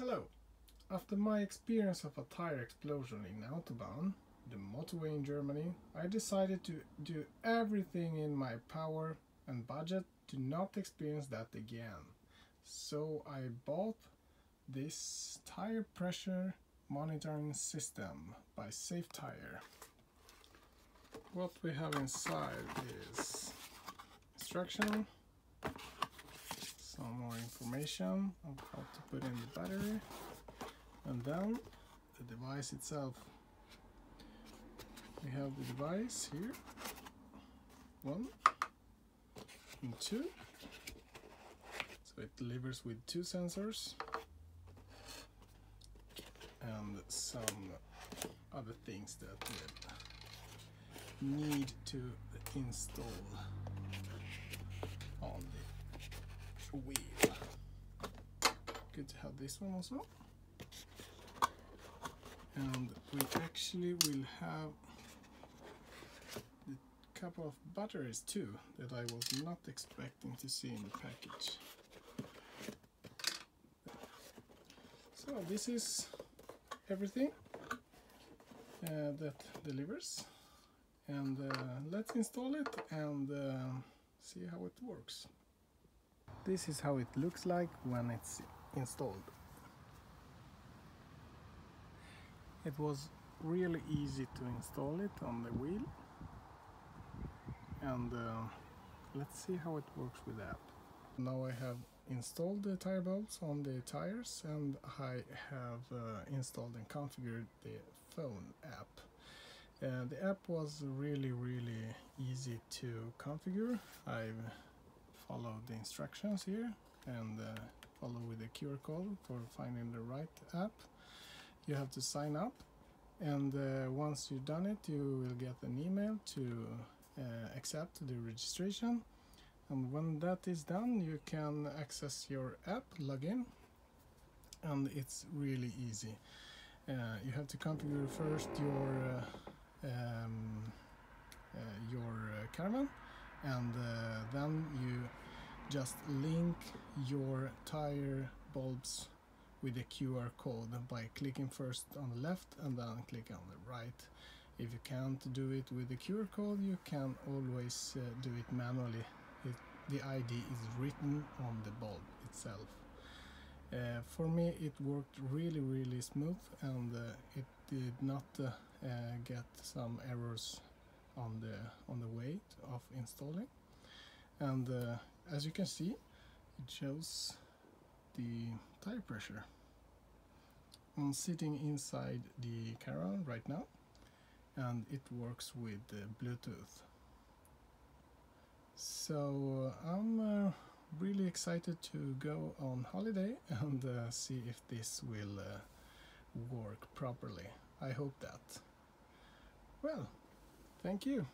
Hello! After my experience of a tire explosion in Autobahn, the motorway in Germany, I decided to do everything in my power and budget to not experience that again. So I bought this tire pressure monitoring system by Safetyre. What we have inside is instruction, some more information of how to put in the battery, and then the device itself. We have the device here, 1 and 2, so it delivers with 2 sensors and some other things that we need to install on the wheel. Good to have this one also. And we actually will have a couple of batteries too that I was not expecting to see in the package. So this is everything that delivers, and let's install it and see how it works. This is how it looks like when it's installed. It was really easy to install it on the wheel, and let's see how it works with that. Now I have installed the tire bulbs on the tires, and I have installed and configured the phone app. The app was really easy to configure. I've followed the instructions here and follow with the QR code for finding the right app. You have to sign up, and once you've done it, you will get an email to accept the registration. And when that is done, you can access your app, log in, and it's really easy. You have to configure first your caravan, and then you just link your tire bulbs with a QR code by clicking first on the left and then click on the right. If you can't do it with the QR code, you can always do it manually. The ID is written on the bulb itself. For me it worked really smooth, and it did not get some errors on the way of installing. And as you can see, it shows the tire pressure. I'm sitting inside the caravan right now, and it works with Bluetooth. So I'm really excited to go on holiday and see if this will work properly. I hope that. Well, thank you.